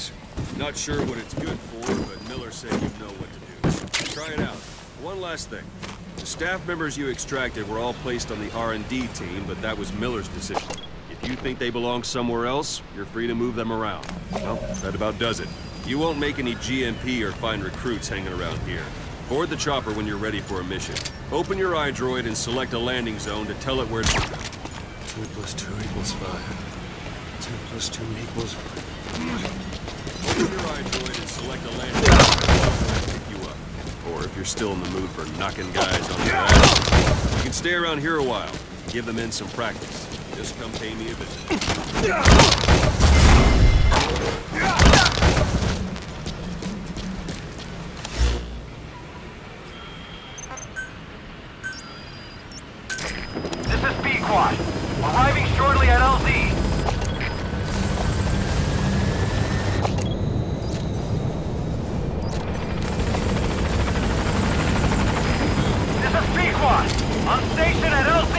guys. Not sure what it's good for, but Miller said you know what to do. Try it out. One last thing. The staff members you extracted were all placed on the R&D team, but that was Miller's decision. If you think they belong somewhere else, you're free to move them around. Well, that about does it. You won't make any GMP or find recruits hanging around here. Board the chopper when you're ready for a mission. Open your iDroid and select a landing zone to tell it where to go. 2 + 2 = 5. 2 + 2 = 5. Open your iDroid and select a landing zone to pick you up. Or if you're still in the mood for knocking guys on their ass, you can stay around here a while. Give the men some practice. Just come pay me a visit. Arriving shortly at LZ. This is Pequod, on station at LZ.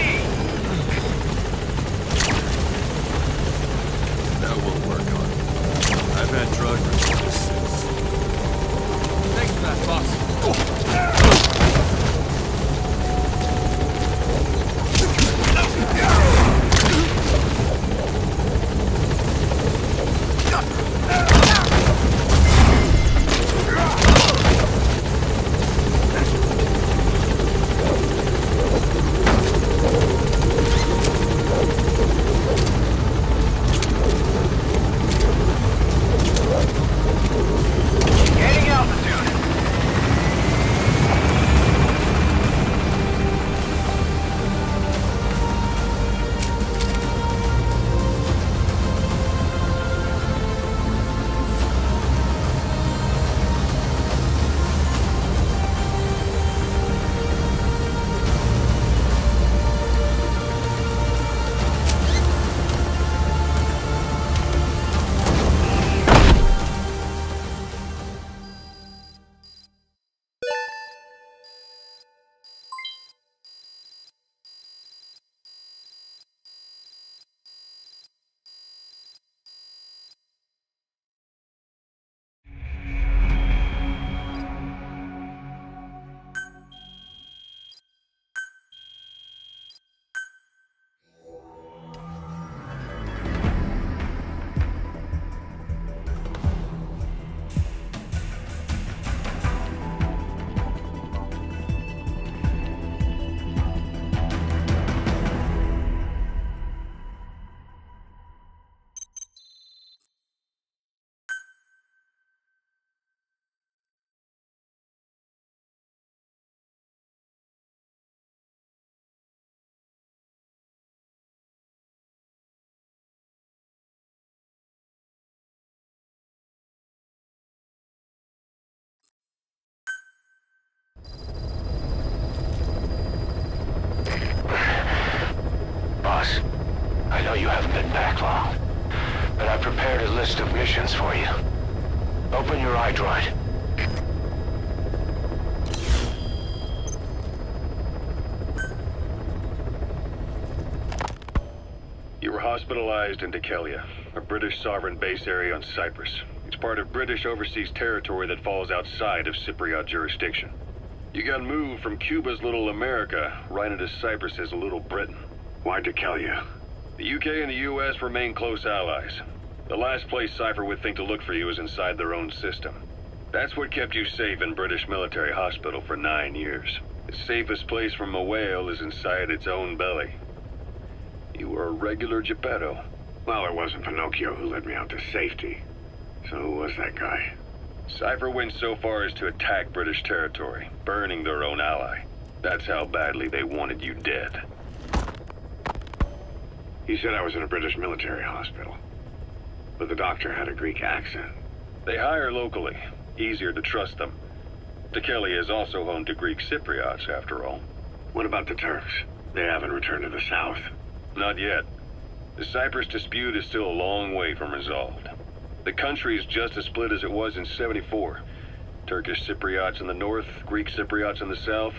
That won't work on me. I've had drug resistance since. Thanks for that, boss. I know you haven't been back long, but I've prepared a list of missions for you. Open your iDroid. You were hospitalized in Dhekelia, a British sovereign base area on Cyprus. It's part of British overseas territory that falls outside of Cypriot jurisdiction. You got moved from Cuba's Little America right into Cyprus's Little Britain. Why Dhekelia? The UK and the US remain close allies. The last place Cypher would think to look for you is inside their own system. That's what kept you safe in British military hospital for 9 years. The safest place from a whale is inside its own belly. You were a regular Geppetto. Well, it wasn't Pinocchio who led me out to safety. So who was that guy? Cypher went so far as to attack British territory, burning their own ally. That's how badly they wanted you dead. He said I was in a British military hospital. But the doctor had a Greek accent. They hire locally. Easier to trust them. Dhekelia is also home to Greek Cypriots, after all. What about the Turks? They haven't returned to the south. Not yet. The Cyprus dispute is still a long way from resolved. The country is just as split as it was in '74. Turkish Cypriots in the north, Greek Cypriots in the south.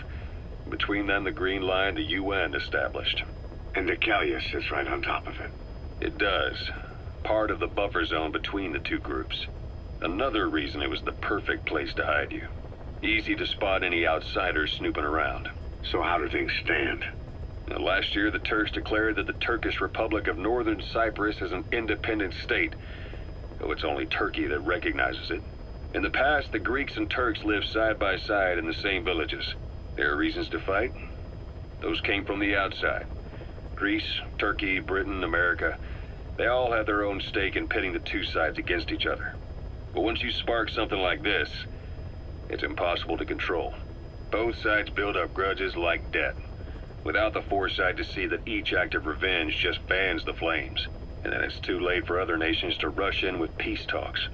Between them, the Green Line, the UN established. And Dhekelia sits right on top of it. It does. Part of the buffer zone between the two groups. Another reason it was the perfect place to hide you. Easy to spot any outsiders snooping around. So how do things stand? Now, last year, the Turks declared that the Turkish Republic of Northern Cyprus is an independent state, though it's only Turkey that recognizes it. In the past, the Greeks and Turks lived side by side in the same villages. There are reasons to fight. Those came from the outside. Greece, Turkey, Britain, America, they all have their own stake in pitting the two sides against each other. But once you spark something like this, it's impossible to control. Both sides build up grudges like debt, without the foresight to see that each act of revenge just fans the flames. And then it's too late for other nations to rush in with peace talks.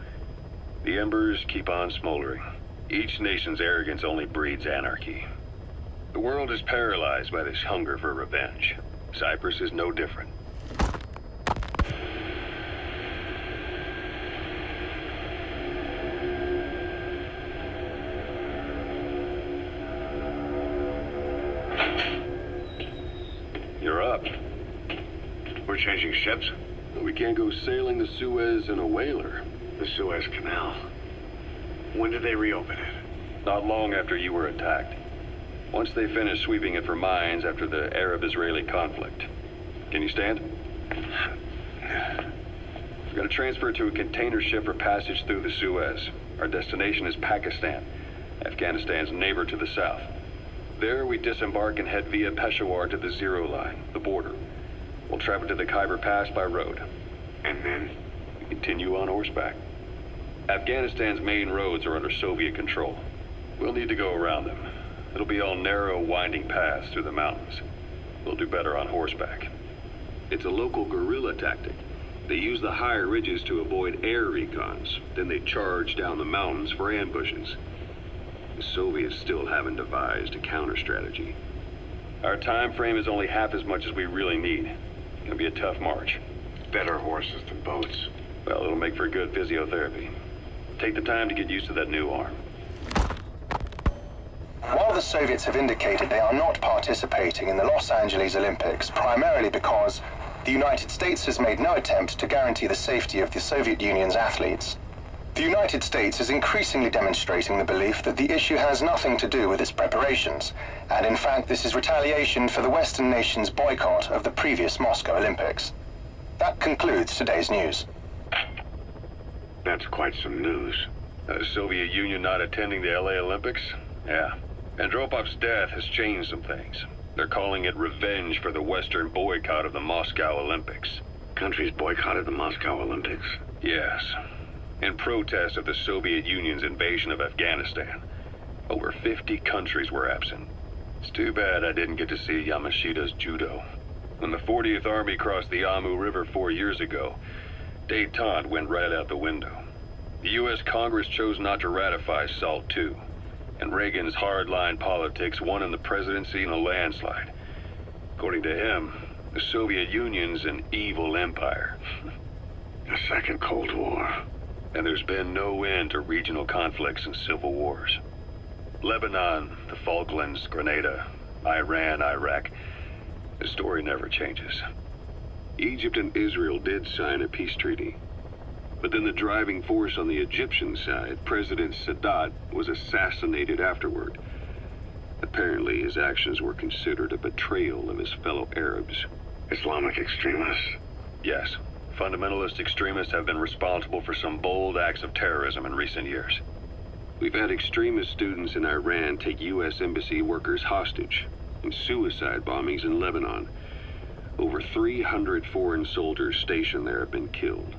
The embers keep on smoldering. Each nation's arrogance only breeds anarchy. The world is paralyzed by this hunger for revenge. Cyprus is no different. You're up. We're changing ships? We can't go sailing the Suez in a whaler. The Suez Canal. When did they reopen it? Not long after you were attacked. Once they finished sweeping it for mines after the Arab-Israeli conflict. Can you stand? We've got to transfer to a container ship for passage through the Suez. Our destination is Pakistan, Afghanistan's neighbor to the south. There, we disembark and head via Peshawar to the Zero Line, the border. We'll travel to the Khyber Pass by road. And then? We continue on horseback. Afghanistan's main roads are under Soviet control. We'll need to go around them. It'll be all narrow, winding paths through the mountains. We'll do better on horseback. It's a local guerrilla tactic. They use the higher ridges to avoid air recons. Then they charge down the mountains for ambushes. The Soviets still haven't devised a counter-strategy. Our time frame is only half as much as we really need. It's gonna be a tough march. Better horses than boats. Well, it'll make for good physiotherapy. Take the time to get used to that new arm. While the Soviets have indicated they are not participating in the Los Angeles Olympics, primarily because the United States has made no attempt to guarantee the safety of the Soviet Union's athletes, the United States is increasingly demonstrating the belief that the issue has nothing to do with its preparations, and in fact this is retaliation for the Western nations' boycott of the previous Moscow Olympics. That concludes today's news. That's quite some news. The Soviet Union not attending the LA Olympics? Yeah. Andropov's death has changed some things. They're calling it revenge for the Western boycott of the Moscow Olympics. Countries boycotted the Moscow Olympics? Yes. In protest of the Soviet Union's invasion of Afghanistan. Over 50 countries were absent. It's too bad I didn't get to see Yamashita's judo. When the 40th Army crossed the Amu River 4 years ago, détente went right out the window. The U.S. Congress chose not to ratify SALT II, and Reagan's hardline politics won in the presidency in a landslide. According to him, the Soviet Union's an evil empire. A second Cold War. And there's been no end to regional conflicts and civil wars. Lebanon, the Falklands, Grenada, Iran, Iraq. The story never changes. Egypt and Israel did sign a peace treaty. But then the driving force on the Egyptian side, President Sadat, was assassinated afterward. Apparently, his actions were considered a betrayal of his fellow Arabs. Islamic extremists? Yes. Fundamentalist extremists have been responsible for some bold acts of terrorism in recent years. We've had extremist students in Iran take U.S. embassy workers hostage, and suicide bombings in Lebanon. Over 300 foreign soldiers stationed there have been killed.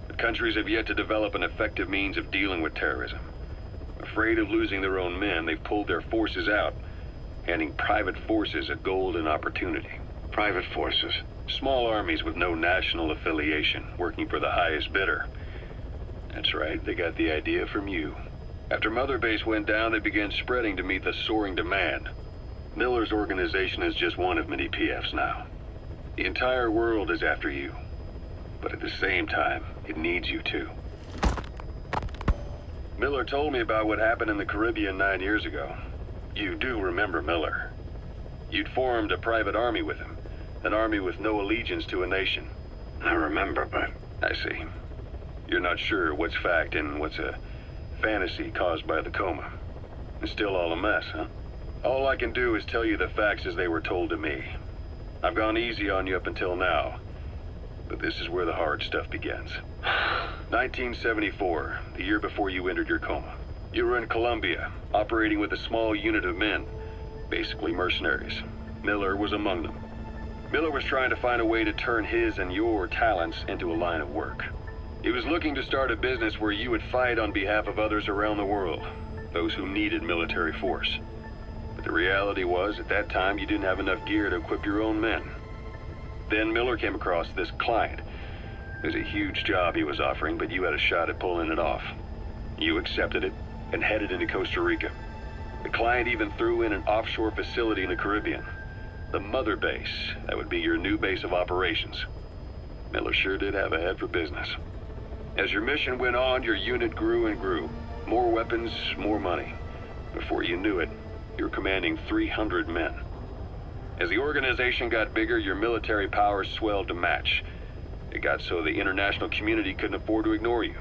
But countries have yet to develop an effective means of dealing with terrorism. Afraid of losing their own men, they've pulled their forces out, handing private forces a golden opportunity. Private forces? Small armies with no national affiliation, working for the highest bidder. That's right, they got the idea from you. After Mother Base went down, they began spreading to meet the soaring demand. Miller's organization is just one of many PFs now. The entire world is after you. But at the same time, it needs you too. Miller told me about what happened in the Caribbean 9 years ago. You do remember Miller. You'd formed a private army with him. An army with no allegiance to a nation. I remember, but... I see. You're not sure what's fact and what's a fantasy caused by the coma. It's still all a mess, huh? All I can do is tell you the facts as they were told to me. I've gone easy on you up until now, but this is where the hard stuff begins. 1974, the year before you entered your coma. You were in Colombia, operating with a small unit of men, basically mercenaries. Miller was among them. Miller was trying to find a way to turn his and your talents into a line of work. He was looking to start a business where you would fight on behalf of others around the world, those who needed military force. But the reality was, at that time, you didn't have enough gear to equip your own men. Then Miller came across this client. It was a huge job he was offering, but you had a shot at pulling it off. You accepted it and headed into Costa Rica. The client even threw in an offshore facility in the Caribbean. The mother base, that would be your new base of operations. Miller sure did have a head for business. As your mission went on, your unit grew and grew. More weapons, more money. Before you knew it, you were commanding 300 men. As the organization got bigger, your military powers swelled to match. It got so the international community couldn't afford to ignore you.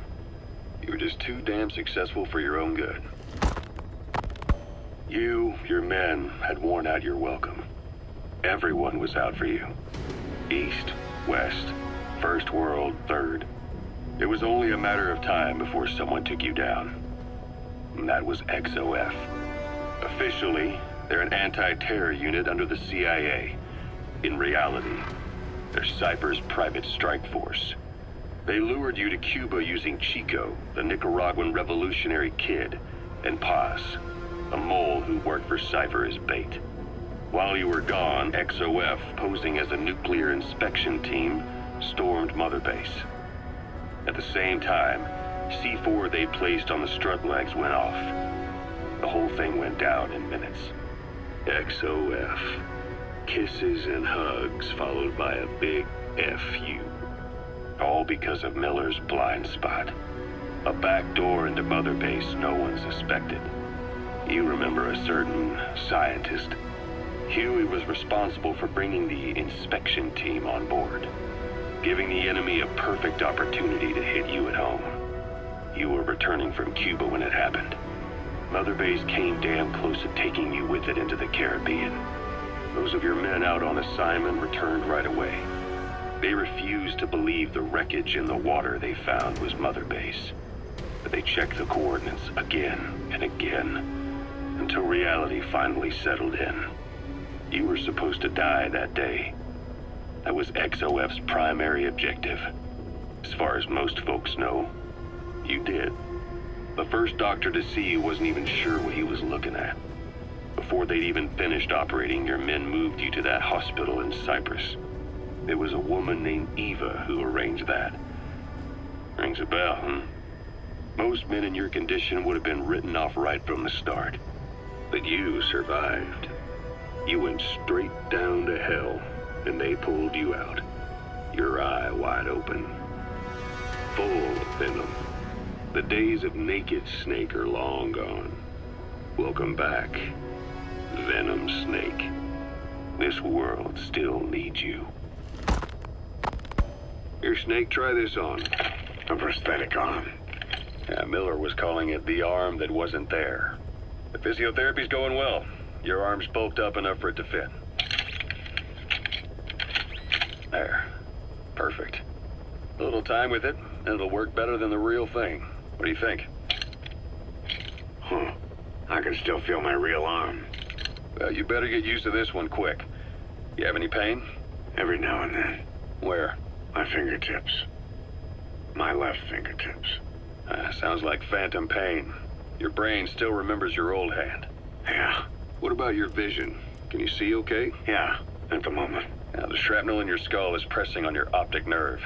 You were just too damn successful for your own good. You, your men, had worn out your welcome. Everyone was out for you. East, West, First World, Third. It was only a matter of time before someone took you down. And that was XOF. Officially, they're an anti-terror unit under the CIA. In reality, they're Cypher's private strike force. They lured you to Cuba using Chico, the Nicaraguan revolutionary kid, and Paz, a mole who worked for Cypher as bait. While you were gone, XOF, posing as a nuclear inspection team, stormed Mother Base. At the same time, C4 they placed on the strut legs went off. The whole thing went down in minutes. XOF. Kisses and hugs followed by a big FU. All because of Miller's blind spot. A back door into Mother Base no one suspected. You remember a certain scientist. Huey was responsible for bringing the inspection team on board, giving the enemy a perfect opportunity to hit you at home. You were returning from Cuba when it happened. Mother Base came damn close to taking you with it into the Caribbean. Those of your men out on assignment returned right away. They refused to believe the wreckage in the water they found was Mother Base. But they checked the coordinates again and again, until reality finally settled in. You were supposed to die that day. That was XOF's primary objective. As far as most folks know, you did. The first doctor to see you wasn't even sure what he was looking at. Before they'd even finished operating, your men moved you to that hospital in Cyprus. It was a woman named Eva who arranged that. Rings a bell, huh? Most men in your condition would have been written off right from the start. But you survived. You went straight down to hell, and they pulled you out. Your eye wide open. Full of venom. The days of Naked Snake are long gone. Welcome back, Venom Snake. This world still needs you. Here, Snake, try this on. A prosthetic arm. Yeah, Miller was calling it the arm that wasn't there. The physiotherapy's going well. Your arm's bulked up enough for it to fit. There. Perfect. A little time with it, and it'll work better than the real thing. What do you think? Huh. I can still feel my real arm. Well, you better get used to this one quick. You have any pain? Every now and then. Where? My fingertips. My left fingertips. Sounds like phantom pain. Your brain still remembers your old hand. Yeah. What about your vision? Can you see okay? Yeah, at the moment. Now, the shrapnel in your skull is pressing on your optic nerve.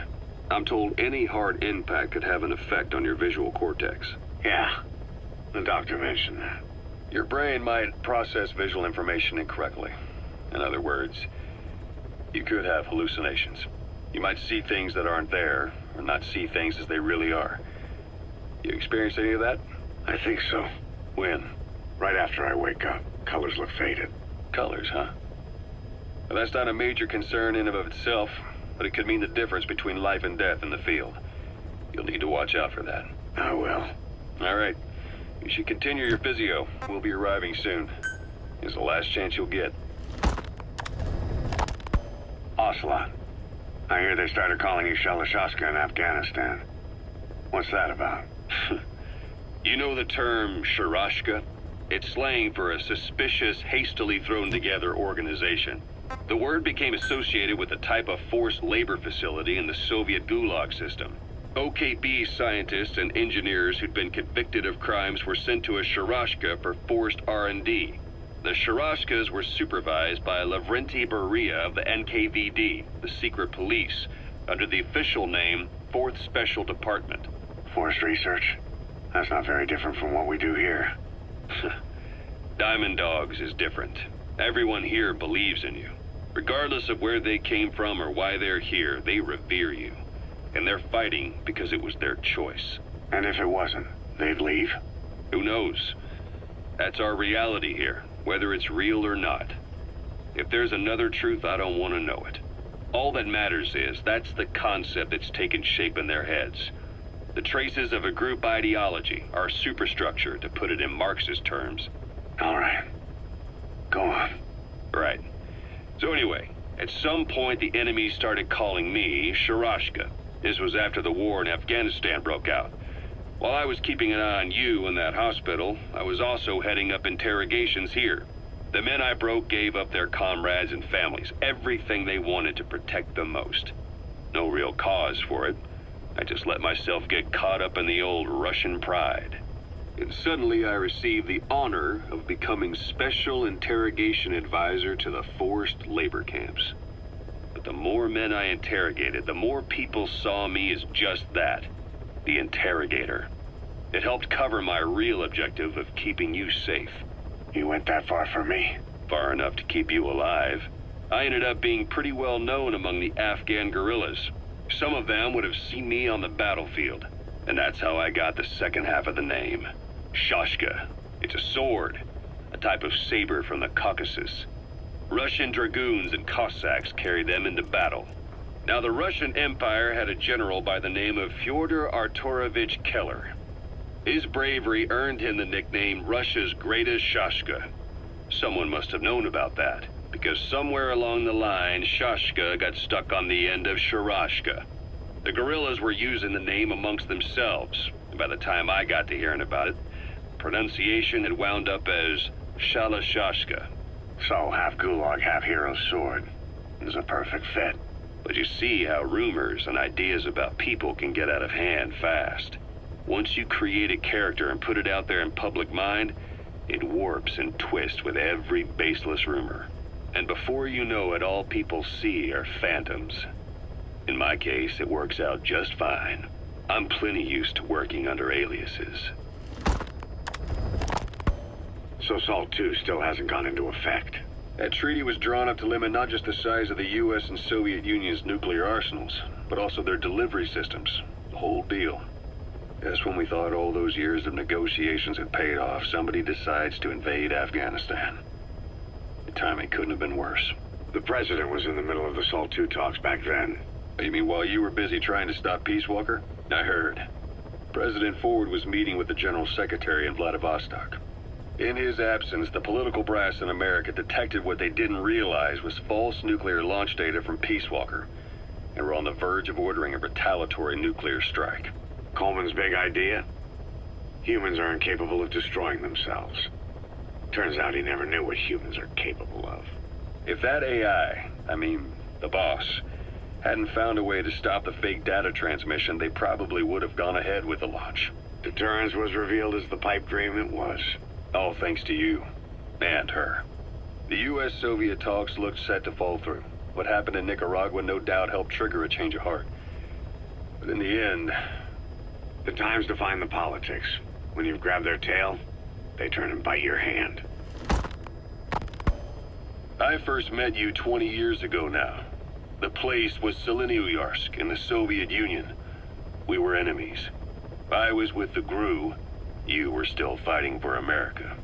I'm told any hard impact could have an effect on your visual cortex. Yeah. The doctor mentioned that. Your brain might process visual information incorrectly. In other words, you could have hallucinations. You might see things that aren't there, or not see things as they really are. You experience any of that? I think so. When? Right after I wake up. Colors look faded. Colors, huh? Well, that's not a major concern in and of itself, but it could mean the difference between life and death in the field. You'll need to watch out for that. I will. All right. You should continue your physio. We'll be arriving soon. It's the last chance you'll get. Ocelot. I hear they started calling you Shalashaska in Afghanistan. What's that about? You know the term Sharashka? It's slang for a suspicious, hastily thrown together organization. The word became associated with a type of forced labor facility in the Soviet Gulag system. OKB scientists and engineers who'd been convicted of crimes were sent to a Sharashka for forced R&D. The Sharashkas were supervised by Lavrenti Beria of the NKVD, the secret police, under the official name 4th Special Department. Forced research? That's not very different from what we do here. Diamond Dogs is different. Everyone here believes in you. Regardless of where they came from or why they're here, they revere you. And they're fighting because it was their choice. And if it wasn't, they'd leave? Who knows? That's our reality here, whether it's real or not. If there's another truth, I don't want to know it. All that matters is that's the concept that's taken shape in their heads. The traces of a group ideology, our superstructure, to put it in Marxist terms. All right. Go on. Right. So anyway, at some point the enemy started calling me Sharashka. This was after the war in Afghanistan broke out. While I was keeping an eye on you in that hospital, I was also heading up interrogations here. The men I broke gave up their comrades and families, everything they wanted to protect them most. No real cause for it. I just let myself get caught up in the old Russian pride. And suddenly I received the honor of becoming Special Interrogation Advisor to the forced labor camps. But the more men I interrogated, the more people saw me as just that, the interrogator. It helped cover my real objective of keeping you safe. You went that far for me? Far enough to keep you alive. I ended up being pretty well known among the Afghan guerrillas. Some of them would have seen me on the battlefield, and that's how I got the second half of the name. Shashka. It's a sword, a type of saber from the Caucasus. Russian dragoons and Cossacks carried them into battle. Now, the Russian Empire had a general by the name of Fyodor Arturovich Keller. His bravery earned him the nickname Russia's Greatest Shashka. Someone must have known about that, because somewhere along the line, Shashka got stuck on the end of Sharashka. The guerrillas were using the name amongst themselves, and by the time I got to hearing about it, pronunciation had wound up as Shalashashka. So, half Gulag, half Hero Sword. It was a perfect fit. But you see how rumors and ideas about people can get out of hand fast. Once you create a character and put it out there in public mind, it warps and twists with every baseless rumor. And before you know it, all people see are phantoms. In my case, it works out just fine. I'm plenty used to working under aliases. So SALT II still hasn't gone into effect? That treaty was drawn up to limit not just the size of the U.S. and Soviet Union's nuclear arsenals, but also their delivery systems. The whole deal. Just when we thought all those years of negotiations had paid off, somebody decides to invade Afghanistan. The timing couldn't have been worse. The president was in the middle of the SALT II talks back then. You mean while you were busy trying to stop Peace Walker? I heard. President Ford was meeting with the General Secretary in Vladivostok. In his absence, the political brass in America detected what they didn't realize was false nuclear launch data from Peace Walker, and were on the verge of ordering a retaliatory nuclear strike. Coleman's big idea? Humans are incapable of destroying themselves. Turns out he never knew what humans are capable of. If that AI, the boss, hadn't found a way to stop the fake data transmission, they probably would have gone ahead with the launch. Deterrence was revealed as the pipe dream it was. All thanks to you. And her. The U.S.-Soviet talks looked set to fall through. What happened in Nicaragua no doubt helped trigger a change of heart. But in the end... The time's to find the politics. When you've grabbed their tail, they turn and bite your hand. I first met you 20 years ago now. The place was Selenouyarsk in the Soviet Union. We were enemies. I was with the GRU. You were still fighting for America.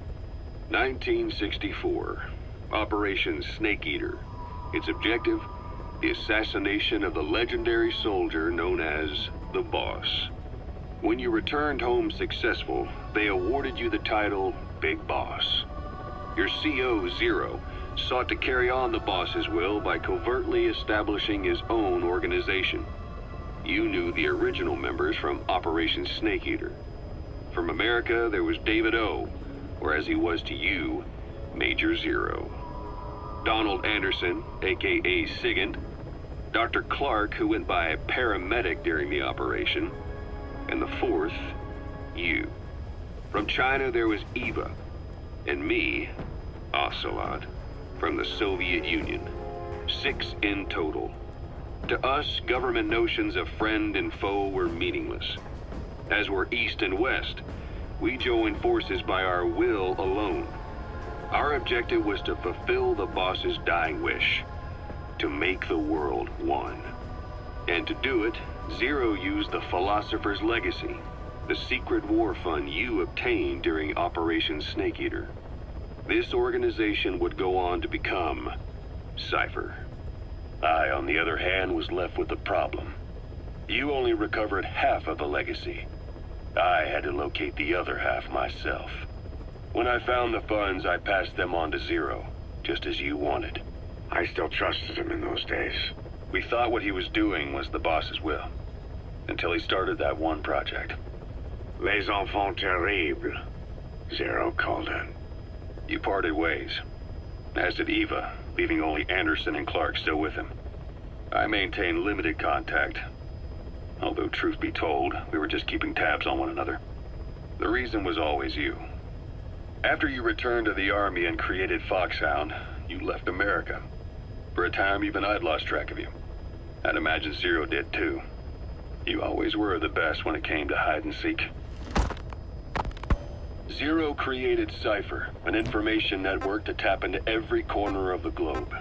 1964. Operation Snake Eater. Its objective? The assassination of the legendary soldier known as the Boss. When you returned home successful, they awarded you the title Big Boss. Your CO, Zero, sought to carry on the boss's will by covertly establishing his own organization. You knew the original members from Operation Snake Eater. From America, there was David O, or as he was to you, Major Zero. Donald Anderson, aka Sigint. Dr. Clark, who went by paramedic during the operation. And the fourth, you. From China, there was Eva. And me, Ocelot, from the Soviet Union. 6 in total. To us, government notions of friend and foe were meaningless. As were East and West, we joined forces by our will alone. Our objective was to fulfill the boss's dying wish, to make the world one. And to do it, Zero used the Philosopher's Legacy, the secret war fund you obtained during Operation Snake Eater. This organization would go on to become Cypher. I, on the other hand, was left with a problem. You only recovered half of the legacy. I had to locate the other half myself. When I found the funds, I passed them on to Zero, just as you wanted. I still trusted him in those days. We thought what he was doing was the boss's will, until he started that one project. Les enfants terribles, Zero called it. You parted ways, as did Eva, leaving only Anderson and Clark still with him. I maintained limited contact, although truth be told, we were just keeping tabs on one another. The reason was always you. After you returned to the Army and created Foxhound, you left America. For a time, even I'd lost track of you. I'd imagine Zero did too. You always were the best when it came to hide and seek. Zero created Cypher, an information network to tap into every corner of the globe.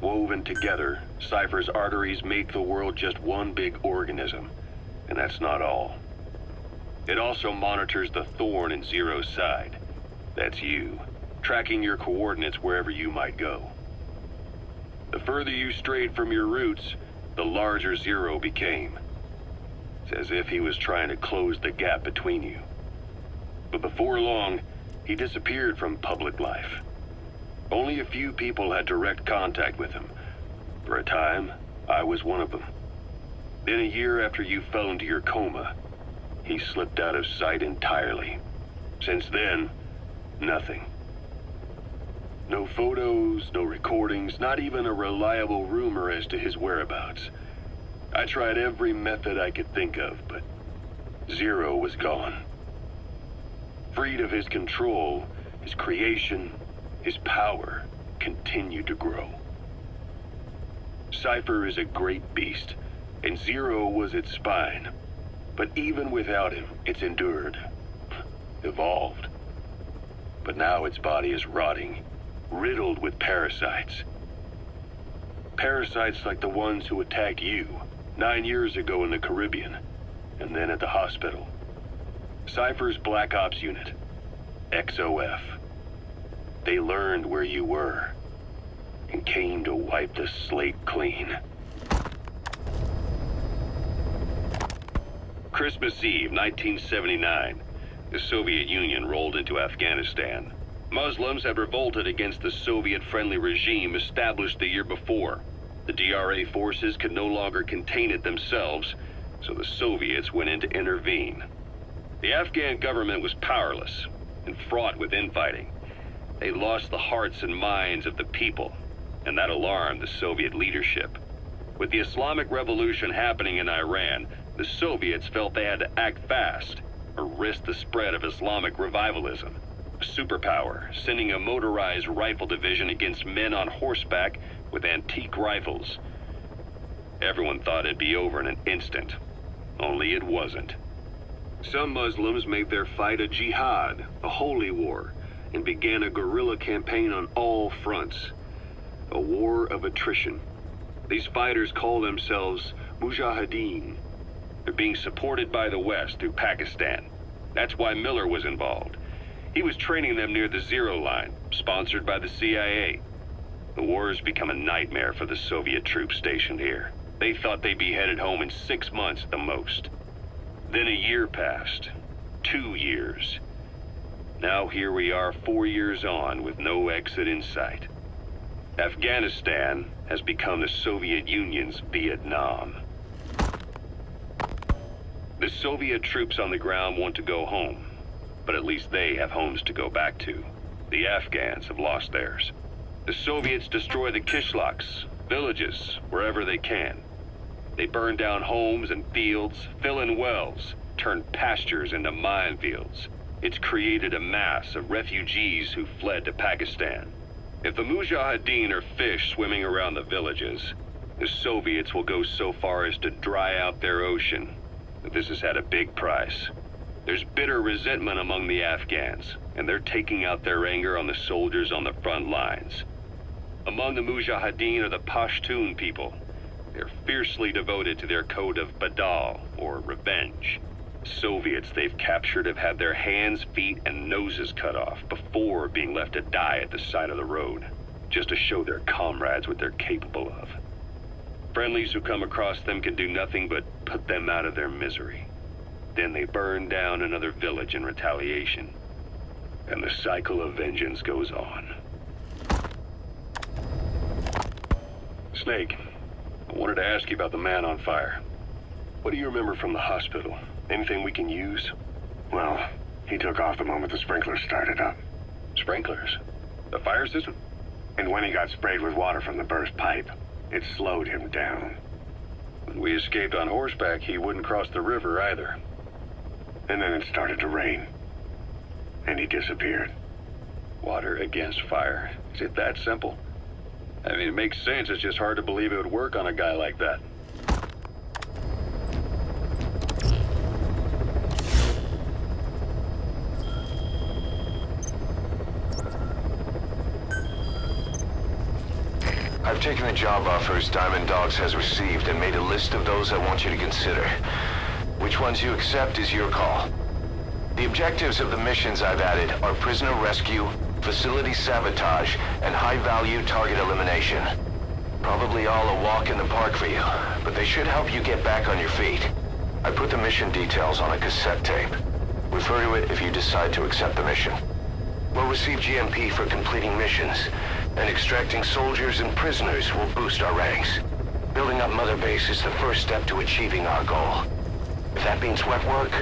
Woven together, Cypher's arteries make the world just one big organism. And that's not all. It also monitors the thorn in Zero's side. That's you, tracking your coordinates wherever you might go. The further you strayed from your roots, the larger Zero became. It's as if he was trying to close the gap between you. But before long, he disappeared from public life. Only a few people had direct contact with him. For a time, I was one of them. Then a year after you fell into your coma, he slipped out of sight entirely. Since then, nothing. No photos, no recordings, not even a reliable rumor as to his whereabouts. I tried every method I could think of, but Zero was gone. Freed of his control, his creation, his power continued to grow. Cypher is a great beast, and Zero was its spine. But even without him, it's endured, evolved. But now its body is rotting, riddled with parasites. Parasites like the ones who attacked you 9 years ago in the Caribbean, and then at the hospital. Cypher's Black Ops Unit, XOF. They learned where you were, and came to wipe the slate clean. Christmas Eve, 1979. The Soviet Union rolled into Afghanistan. Muslims had revolted against the Soviet-friendly regime established the year before. The DRA forces could no longer contain it themselves, so the Soviets went in to intervene. The Afghan government was powerless and fraught with infighting. They lost the hearts and minds of the people, and that alarmed the Soviet leadership. With the Islamic Revolution happening in Iran, the Soviets felt they had to act fast or risk the spread of Islamic revivalism. A superpower, sending a motorized rifle division against men on horseback with antique rifles. Everyone thought it'd be over in an instant, only it wasn't. Some Muslims made their fight a jihad, a holy war, and began a guerrilla campaign on all fronts. A war of attrition. These fighters call themselves Mujahideen. They're being supported by the West through Pakistan. That's why Miller was involved. He was training them near the Zero Line, sponsored by the CIA. The war has become a nightmare for the Soviet troops stationed here. They thought they'd be headed home in 6 months at the most. Then a year passed. 2 years. Now here we are 4 years on with no exit in sight. Afghanistan has become the Soviet Union's Vietnam. The Soviet troops on the ground want to go home, but at least they have homes to go back to. The Afghans have lost theirs. The Soviets destroy the kishlaks, villages, wherever they can. They burn down homes and fields, fill in wells, turn pastures into minefields. It's created a mass of refugees who fled to Pakistan. If the Mujahideen are fish swimming around the villages, the Soviets will go so far as to dry out their ocean. But this has had a big price. There's bitter resentment among the Afghans, and they're taking out their anger on the soldiers on the front lines. Among the Mujahideen are the Pashtun people. They're fiercely devoted to their code of Badal, or revenge. Soviets they've captured have had their hands, feet, and noses cut off before being left to die at the side of the road, just to show their comrades what they're capable of. Friendlies who come across them can do nothing but put them out of their misery. Then they burn down another village in retaliation. And the cycle of vengeance goes on. Snake, I wanted to ask you about the man on fire. What do you remember from the hospital? Anything we can use? Well, he took off the moment the sprinklers started up. Sprinklers? The fire system? And when he got sprayed with water from the burst pipe, it slowed him down. When we escaped on horseback, he wouldn't cross the river either. And then it started to rain. And he disappeared. Water against fire. Is it that simple? I mean, it makes sense. It's just hard to believe it would work on a guy like that. I've taken the job offers Diamond Dogs has received and made a list of those I want you to consider. Which ones you accept is your call. The objectives of the missions I've added are prisoner rescue, facility sabotage, and high-value target elimination. Probably all a walk in the park for you, but they should help you get back on your feet. I put the mission details on a cassette tape. Refer to it if you decide to accept the mission. We'll receive GMP for completing missions, and extracting soldiers and prisoners will boost our ranks. Building up Mother Base is the first step to achieving our goal. If that means wet work,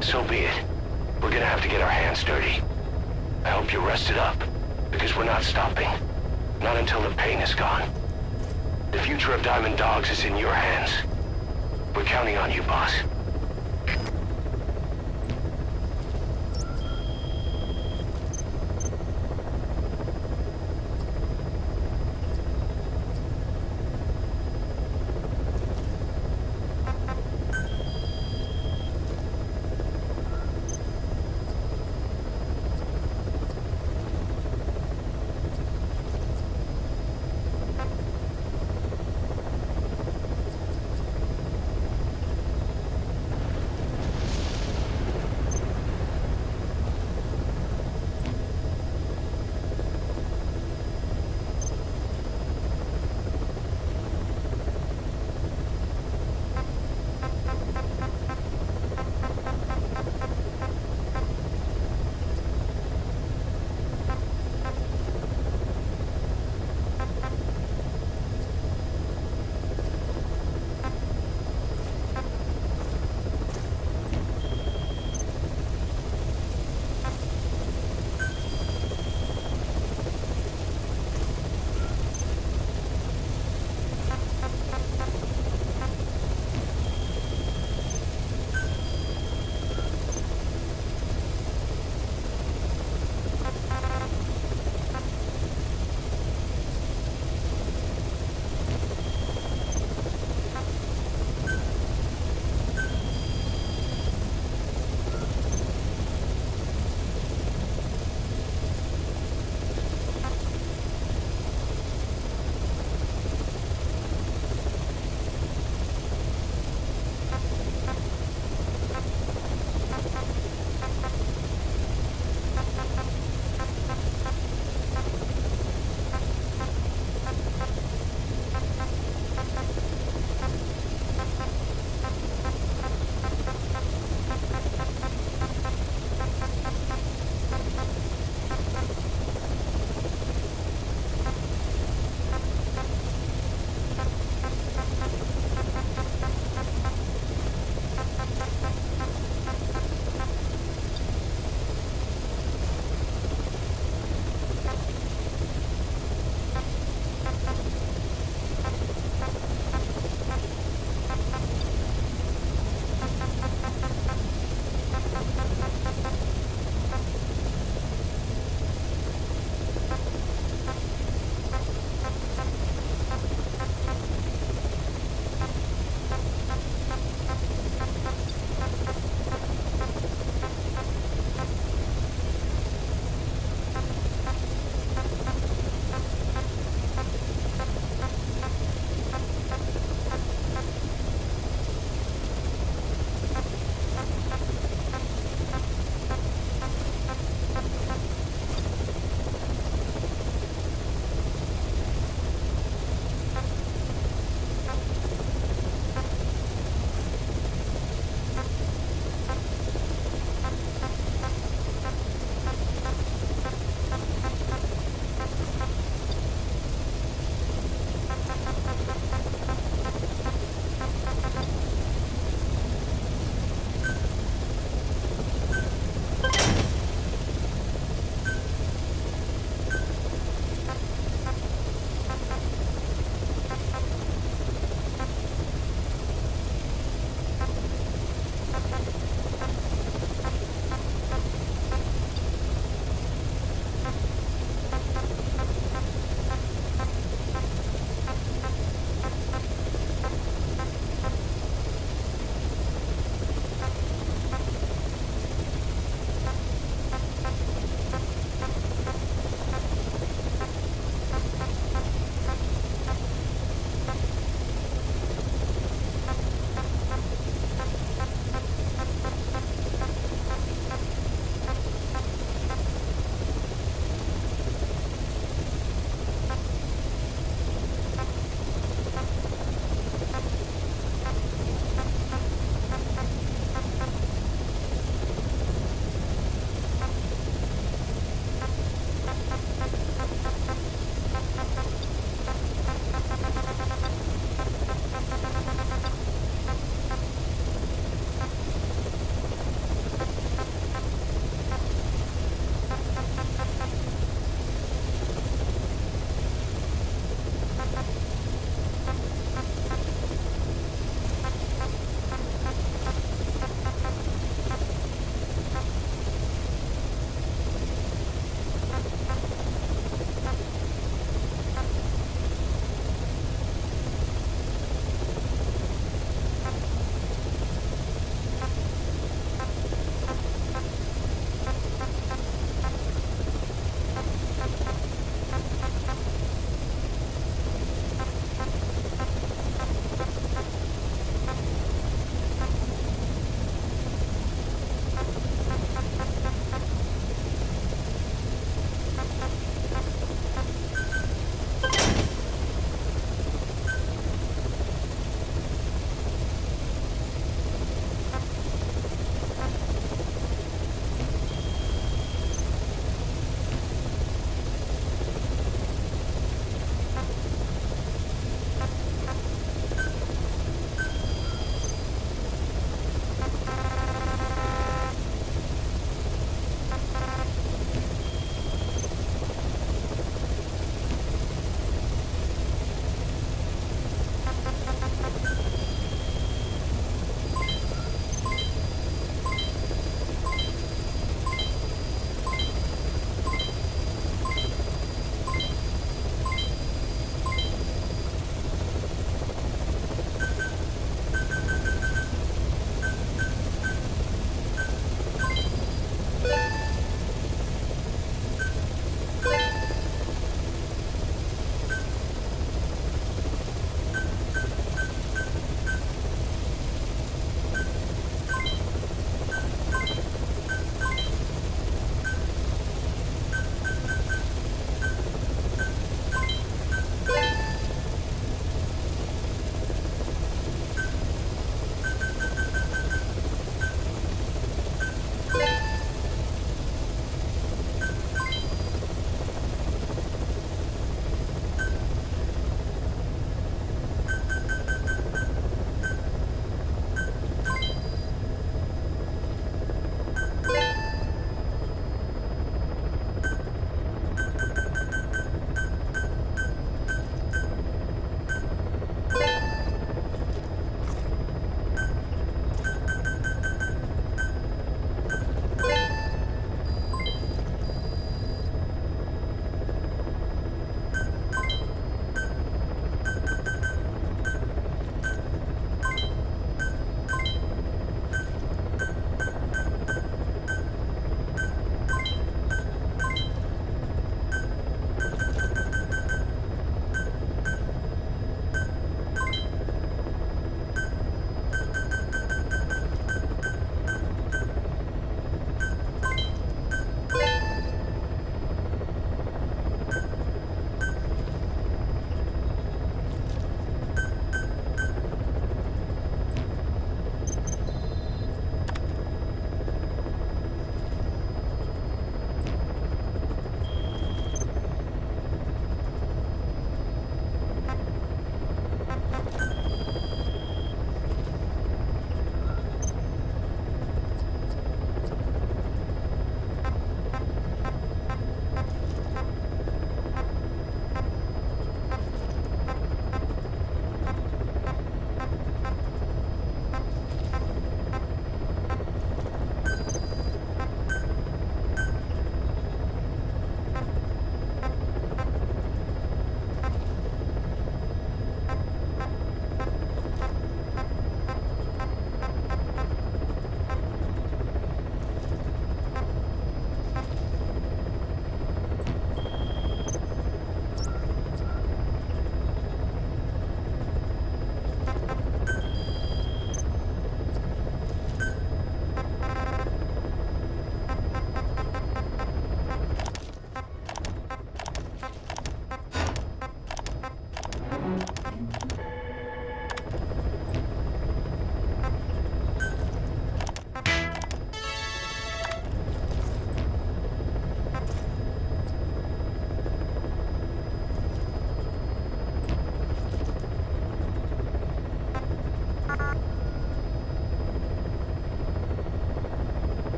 so be it. We're gonna have to get our hands dirty. I hope you're rested up, because we're not stopping. Not until the pain is gone. The future of Diamond Dogs is in your hands. We're counting on you, boss.